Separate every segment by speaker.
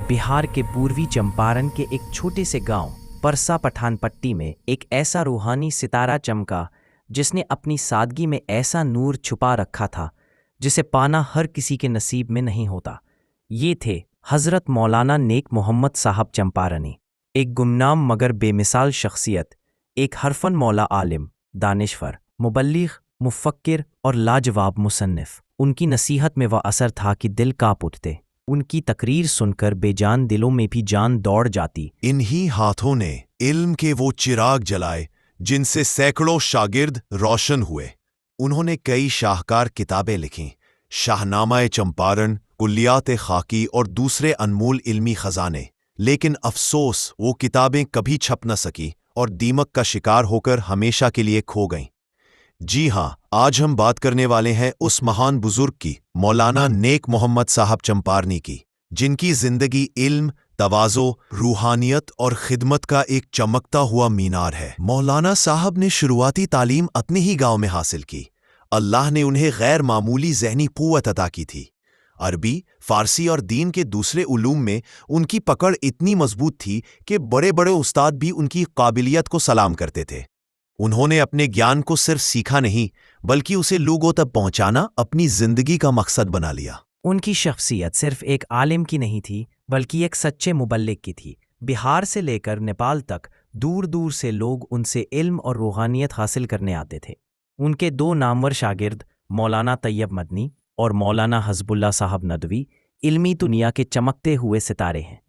Speaker 1: बिहार के पूर्वी चंपारण के एक छोटे से गांव परसा पठानपट्टी में एक ऐसा रूहानी सितारा चमका जिसने अपनी सादगी में ऐसा नूर छुपा रखा था जिसे पाना हर किसी के नसीब में नहीं होता। ये थे हज़रत मौलाना नेक मोहम्मद साहब चंपारनी, एक गुमनाम मगर बेमिसाल शख्सियत, एक हरफन मौला आलिम, दानिश्वर, मुबल्लिग, मुफक्किर और लाजवाब मुसन्निफ। उनकी नसीहत में वह असर था कि दिल कांप उठते। उनकी तकरीर सुनकर बेजान दिलों में भी जान दौड़ जाती।
Speaker 2: इन्हीं हाथों ने इल्म के वो चिराग जलाए जिनसे सैकड़ों शागिर्द रोशन हुए। उन्होंने कई शाहकार किताबें लिखीं, शाहनामाए चंपारण, कुल्लियात खाकी और दूसरे अनमोल इल्मी खजाने। लेकिन अफसोस वो किताबें कभी छप न सकी और दीमक का शिकार होकर हमेशा के लिए खो गईं। जी हाँ, आज हम बात करने वाले हैं उस महान बुजुर्ग की, मौलाना नेक मोहम्मद साहब चंपारनी की, जिनकी जिंदगी इल्म, तवाज़ो, रूहानियत और खिदमत का एक चमकता हुआ मीनार है। मौलाना साहब ने शुरुआती तालीम अपने ही गांव में हासिल की। अल्लाह ने उन्हें गैर मामूली ज़हनी क़ुव्वत अता की थी। अरबी, फ़ारसी और दीन के दूसरे उलूम में उनकी पकड़ इतनी मजबूत थी कि बड़े बड़े उस्ताद भी उनकी काबिलियत को सलाम करते थे। उन्होंने अपने ज्ञान को सिर्फ सीखा नहीं, बल्कि उसे लोगों तक पहुंचाना अपनी जिंदगी का मकसद बना लिया।
Speaker 1: उनकी शख्सियत सिर्फ एक आलिम की नहीं थी, बल्कि एक सच्चे मुबल्लिग की थी। बिहार से लेकर नेपाल तक दूर दूर से लोग उनसे इल्म और रूहानियत हासिल करने आते थे। उनके दो नामवर शागिर्द मौलाना तैयब मदनी और मौलाना हज़बुल्लाह साहब नदवी इल्मी दुनिया के चमकते हुए सितारे हैं।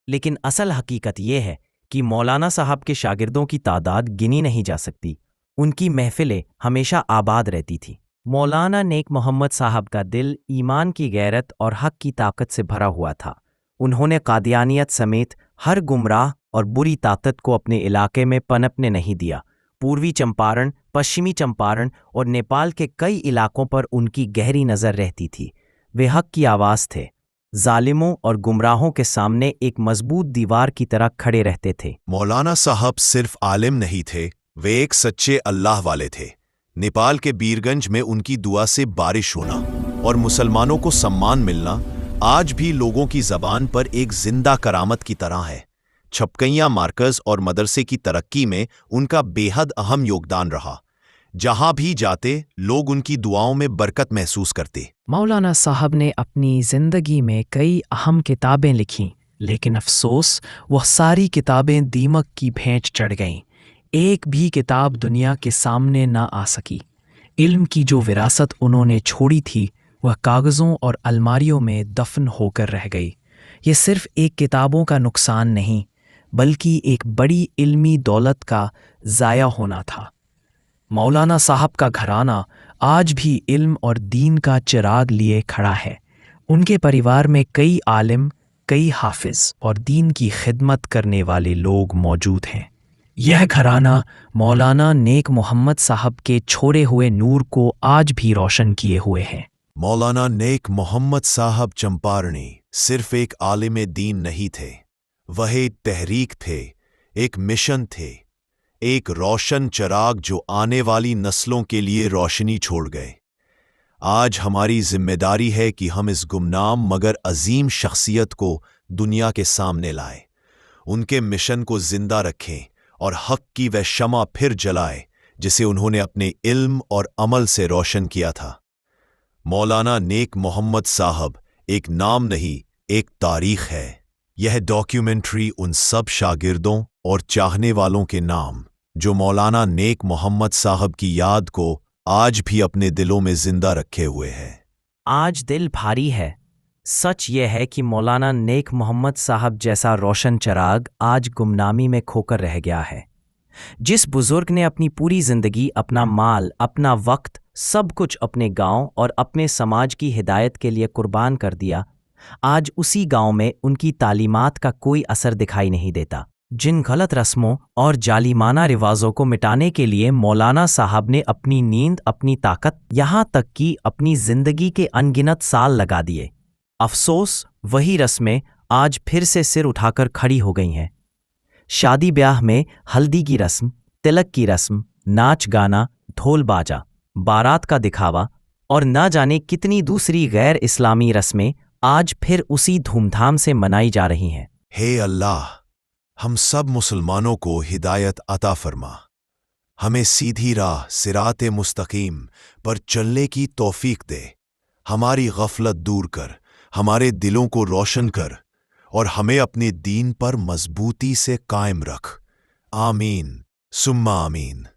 Speaker 1: लेकिन असल हकीकत यह है कि मौलाना साहब के शागिर्दों की तादाद गिनी नहीं जा सकती। उनकी महफिलें हमेशा आबाद रहती थी। मौलाना नेक मोहम्मद साहब का दिल ईमान की गैरत और हक की ताकत से भरा हुआ था। उन्होंने कादियानियत समेत हर गुमराह और बुरी ताकत को अपने इलाके में पनपने नहीं दिया। पूर्वी चंपारण, पश्चिमी चंपारण और नेपाल के कई इलाकों पर उनकी गहरी नज़र रहती थी। वे हक की आवाज़ थे, जालिमों और गुमराहों के सामने एक मजबूत दीवार की तरह खड़े रहते थे।
Speaker 2: मौलाना साहब सिर्फ आलिम नहीं थे, वे एक सच्चे अल्लाह वाले थे। नेपाल के बीरगंज में उनकी दुआ से बारिश होना और मुसलमानों को सम्मान मिलना आज भी लोगों की ज़बान पर एक जिंदा करामत की तरह है। छपकैया मार्कज़ और मदरसे की तरक्की में उनका बेहद अहम योगदान रहा। जहां भी जाते लोग उनकी दुआओं में बरकत महसूस करते।
Speaker 3: मौलाना साहब ने अपनी ज़िंदगी में कई अहम किताबें लिखीं, लेकिन अफसोस वह सारी किताबें दीमक की भेंट चढ़ गईं। एक भी किताब दुनिया के सामने ना आ सकी। इल्म की जो विरासत उन्होंने छोड़ी थी वह कागज़ों और अलमारियों में दफन होकर रह गई। ये सिर्फ एक किताबों का नुकसान नहीं, बल्कि एक बड़ी इल्मी दौलत का ज़ाया होना था। मौलाना साहब का घराना आज भी इल्म और दीन का चिराग लिए खड़ा है। उनके परिवार में कई आलिम, कई हाफिज और दीन की खिदमत करने वाले लोग मौजूद हैं। यह घराना मौलाना नेक मोहम्मद साहब के छोड़े हुए नूर को आज भी रोशन किए हुए है।
Speaker 2: मौलाना नेक मोहम्मद साहब चंपारनी सिर्फ एक आलिम दीन नहीं थे, वह एक तहरीक थे, एक मिशन थे, एक रोशन चिराग जो आने वाली नस्लों के लिए रोशनी छोड़ गए। आज हमारी जिम्मेदारी है कि हम इस गुमनाम मगर अजीम शख्सियत को दुनिया के सामने लाएं, उनके मिशन को जिंदा रखें और हक की वह शमा फिर जलाएं जिसे उन्होंने अपने इल्म और अमल से रोशन किया था। मौलाना नेक मोहम्मद साहब एक नाम नहीं, एक तारीख है। यह डॉक्यूमेंट्री उन सब शागिर्दों और चाहने वालों के नाम जो मौलाना नेक मोहम्मद साहब की याद को आज भी अपने दिलों में जिंदा रखे हुए है।
Speaker 1: आज दिल भारी है। सच यह है कि मौलाना नेक मोहम्मद साहब जैसा रोशन चिराग आज गुमनामी में खोकर रह गया है। जिस बुजुर्ग ने अपनी पूरी जिंदगी, अपना माल, अपना वक्त, सब कुछ अपने गांव और अपने समाज की हिदायत के लिए कुर्बान कर दिया, आज उसी गांव में उनकी तालीमात का कोई असर दिखाई नहीं देता। जिन गलत रस्मों और जालिमाना रिवाजों को मिटाने के लिए मौलाना साहब ने अपनी नींद, अपनी ताकत, यहाँ तक कि अपनी जिंदगी के अनगिनत साल लगा दिए, अफसोस वही रस्में आज फिर से सिर उठाकर खड़ी हो गई हैं। शादी ब्याह में हल्दी की रस्म, तिलक की रस्म, नाच गाना, ढोल बाजा, बारात का दिखावा और न जाने कितनी दूसरी गैर इस्लामी रस्में आज फिर उसी धूमधाम से मनाई जा रही हैं।
Speaker 2: हे अल्लाह, हम सब मुसलमानों को हिदायत अता फरमा, हमें सीधी राह सिराते मुस्तकीम पर चलने की तौफीक दे, हमारी गफलत दूर कर, हमारे दिलों को रोशन कर और हमें अपने दीन पर मजबूती से कायम रख। आमीन सुम्मा आमीन।